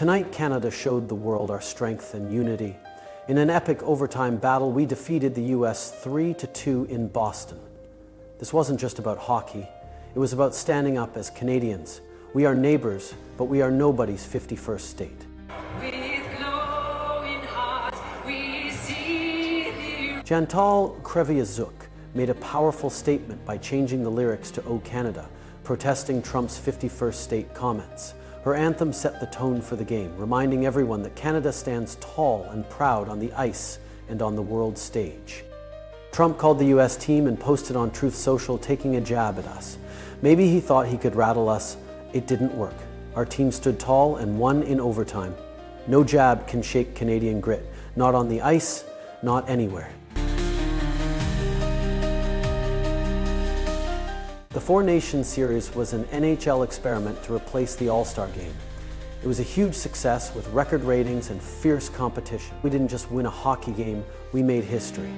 Tonight, Canada showed the world our strength and unity. In an epic overtime battle, we defeated the US 3-2 in Boston. This wasn't just about hockey. It was about standing up as Canadians. We are neighbors, but we are nobody's 51st state. Chantal Kreviazuk made a powerful statement by changing the lyrics to "O Canada," protesting Trump's 51st state comments. Her anthem set the tone for the game, reminding everyone that Canada stands tall and proud on the ice and on the world stage. Trump called the US team and posted on Truth Social, taking a jab at us. Maybe he thought he could rattle us. It didn't work. Our team stood tall and won in overtime. No jab can shake Canadian grit. Not on the ice, not anywhere. The Four Nations series was an NHL experiment to replace the All-Star game. It was a huge success with record ratings and fierce competition. We didn't just win a hockey game, we made history.